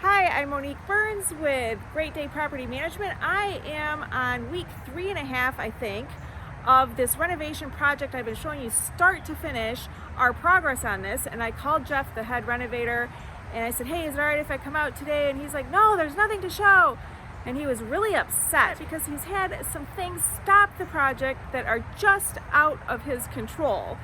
Hi, I'm Monique Burns with Great Day Property Management. I am on week 3.5, I think, of this renovation project. I've been showing you start to finish our progress on this, and I called Jeff, the head renovator, and I said, hey, is it all right if I come out today? And he's like, no, there's nothing to show. And he was really upset because he's had some things stop the project that are just out of his control.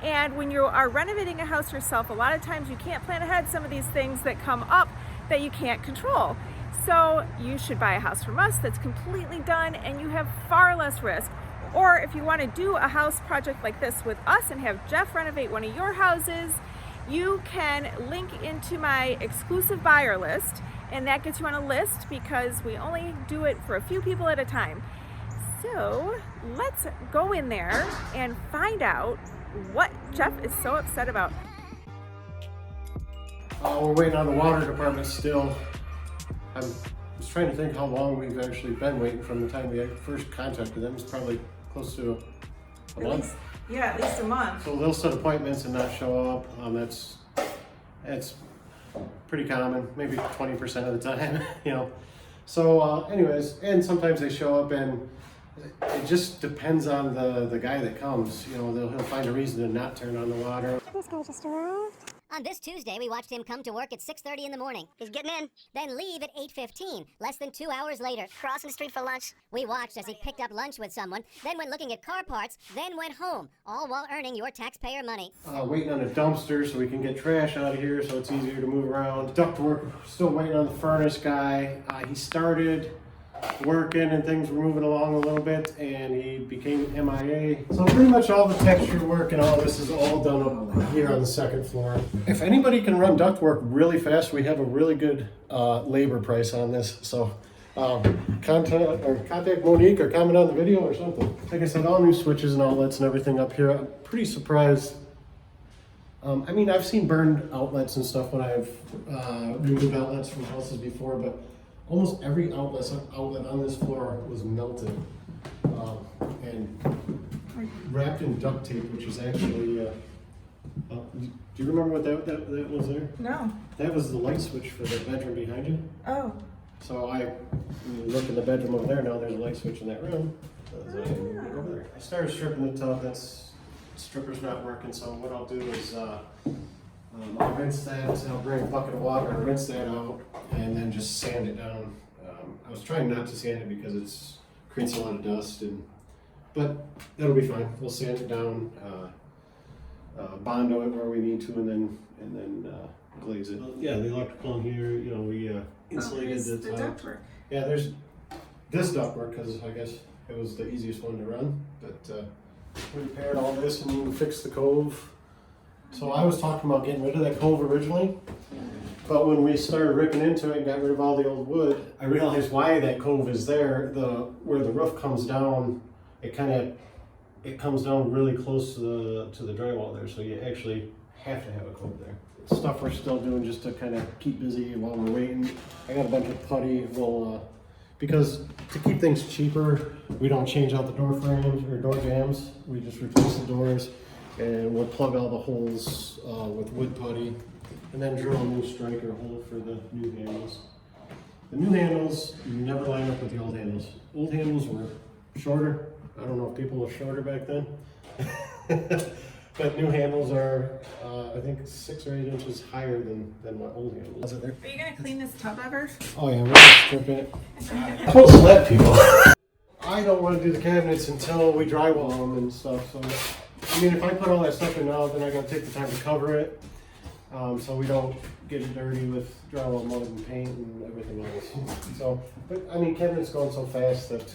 And when you are renovating a house yourself, a lot of times you can't plan ahead some of these things that come up that you can't control. So you should buy a house from us that's completely done and you have far less risk. Or if you want to do a house project like this with us and have Jeff renovate one of your houses, you can link into my exclusive buyer list, and that gets you on a list because we only do it for a few people at a time. So let's go in there and find out what Jeff is so upset about. We're waiting on the water department still. I was trying to think how long we've actually been waiting from the time we first contacted them. It's probably close to a month. Yeah, at least a month. So they'll set appointments and not show up. That's pretty common, maybe 20% of the time, you know. So anyways, and sometimes they show up and it just depends on the guy that comes. You know, he'll find a reason to not turn on the water. This guy just arrived. On this Tuesday, we watched him come to work at 6:30 in the morning. He's getting in. Then leave at 8:15, less than 2 hours later. Crossing the street for lunch. We watched as he picked up lunch with someone, then went looking at car parts, then went home, all while earning your taxpayer money. Waiting on a dumpster so we can get trash out of here so it's easier to move around. Ductwork, still waiting on the furnace guy. He started working and things were moving along a little bit and he became MIA. So pretty much all the texture work and all this is all done up here on the second floor. If anybody can run ductwork really fast, we have a really good labor price on this. So contact Monique or comment on the video or something. Like I said, all new switches and outlets and everything up here. I'm pretty surprised. I mean, I've seen burned outlets and stuff when I've removed outlets from houses before, but almost every outlet on this floor was melted and wrapped in duct tape, which is actually, do you remember what that was there? No. That was the light switch for the bedroom behind you. Oh. So you look in the bedroom over there, now there's a light switch in that room. Over there. I started stripping the tub, stripper's not working, so what I'll do is I'll rinse that, I'll bring a bucket of water and rinse that out and then just sand it down. I was trying not to sand it because it creates a lot of dust, but that'll be fine. We'll sand it down, bondo it where we need to, and then glaze it. Yeah, the electrical in here, you know, we insulated the top. ductwork. Yeah, there's this ductwork because I guess it was the easiest one to run, but we repaired all this and we fixed the cove. So I was talking about getting rid of that cove originally, but when we started ripping into it and got rid of all the old wood, I realized why that cove is there. Where the roof comes down, it comes down really close to the drywall there, so you actually have to have a cove there. Stuff we're still doing just to kind of keep busy while we're waiting. I got a bunch of putty. Because to keep things cheaper, we don't change out the door frames or door jambs. We just replace the doors. And we'll plug all the holes with wood putty and then drill a new striker hole for the new handles. The new handles never line up with the old handles. Old handles were shorter. I don't know if people were shorter back then. But new handles are, I think, 6 or 8 inches higher than what old handles are. Are you going to clean this tub ever? Oh yeah, we're gonna strip it. Don't let people. I don't want to do the cabinets until we drywall them and stuff. So. I mean, if I put all that stuff in now, then I gotta take the time to cover it, so we don't get it dirty with drywall, mud, and paint, and everything else. So, but I mean, cabinet's going so fast that,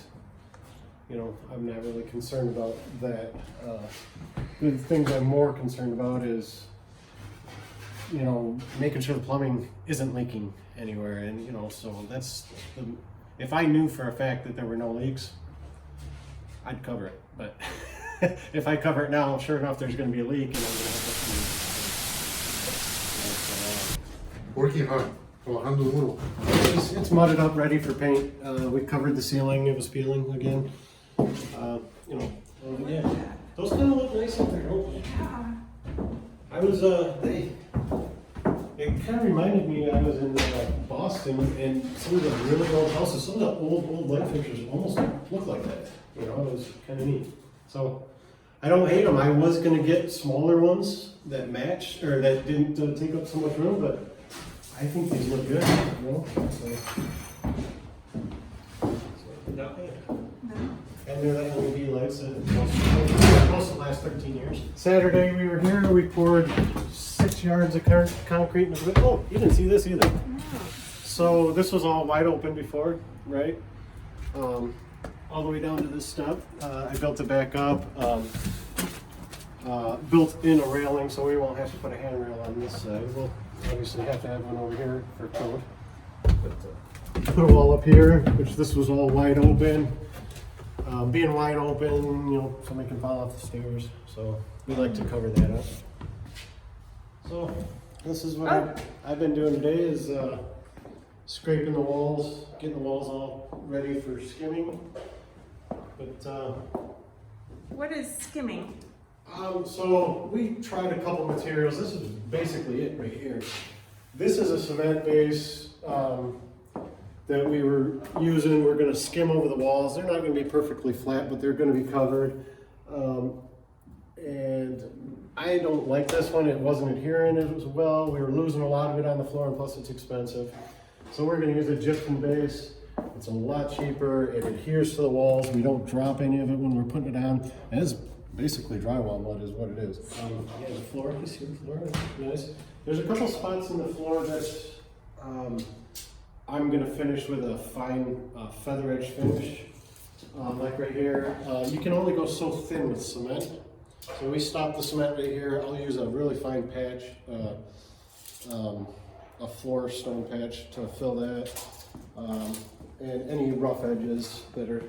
you know, I'm not really concerned about that. The things I'm more concerned about is, you know, making sure the plumbing isn't leaking anywhere, and you know, so if I knew for a fact that there were no leaks, I'd cover it, but. If I cover it now, sure enough, there's going to be a leak, and I'm going to have to. Working hard. Trabajando duro. It's mudded up, ready for paint. We covered the ceiling; it was peeling again. You know, yeah. Those kind of look nice up there, don't they? Yeah. I was It kind of reminded me, I was in Boston, and some of the really old houses, some of the old light fixtures almost look like that. You know, it was kind of neat. So, I don't hate them. I was going to get smaller ones that matched, or that didn't take up so much room, but I think these look good, you know? Not bad. And they're the LED lights that most of the last 13 years. Saturday we were here, we poured 6 yards of concrete in the bit. Oh, you didn't see this either. No. So this was all wide open before, right? All the way down to this step. I built it back up. Built in a railing so we won't have to put a handrail on this side. We'll obviously have to have one over here for code. But put a wall up here, which this was all wide open. Being wide open, you know, somebody can fall off the stairs. So we like to cover that up. So this is what I've been doing today is scraping the walls, getting the walls all ready for skimming. But What is skimming? So we tried a couple materials. This is basically it right here. This is a cement base that we were using. We're going to skim over the walls. They're not going to be perfectly flat, but they're going to be covered. And I don't like this one. It wasn't adhering as well. We were losing a lot of it on the floor, and plus it's expensive. So we're going to use a gypsum base. It's a lot cheaper. It adheres to the walls. We don't drop any of it when we're putting it on. And it's basically drywall mud is what it is. Yeah, the floor, you see the floor? Nice. There's a couple spots in the floor that I'm going to finish with a fine feather edge finish. Like right here. You can only go so thin with cement. So we stop the cement right here. I'll use a really fine patch, a floor stone patch to fill that. And any rough edges that are,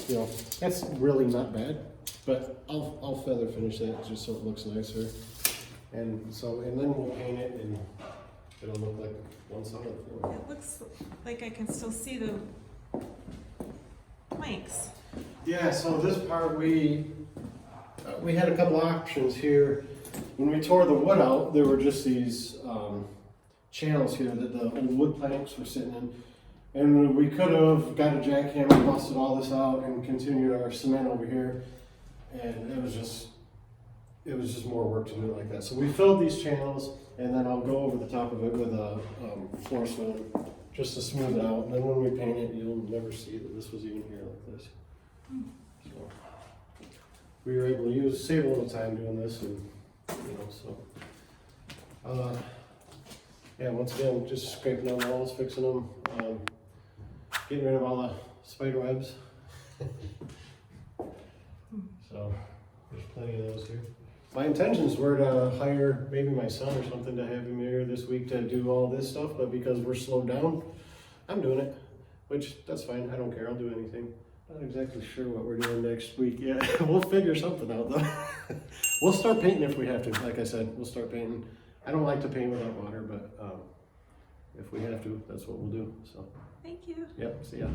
you know, that's really not bad. But I'll feather finish that just so it looks nicer. And then we'll paint it and it'll look like one solid floor. It looks like I can still see the planks. Yeah, so this part we had a couple options here. When we tore the wood out, there were just these channels here that the old wood planks were sitting in. And we could have got a jackhammer, busted all this out, and continued our cement over here. And it was just more work to do it like that. So we filled these channels, and then I'll go over the top of it with a floor stone just to smooth it out. And then when we paint it, you'll never see that this was even here like this. So we were able to save a little time doing this, and you know, so yeah. Once again, just scraping down the walls, fixing them, getting rid of all the spider webs. So there's plenty of those here. My intentions were to hire maybe my son or something to have him here this week to do all this stuff, but because we're slowed down, I'm doing it, which that's fine. I don't care. I'll do anything. Not exactly sure what we're doing next week yet. We'll figure something out though. We'll start painting if we have to. Like I said, we'll start painting. I don't like to paint without water, but if we have to, that's what we'll do. So. Thank you. Yep. See ya.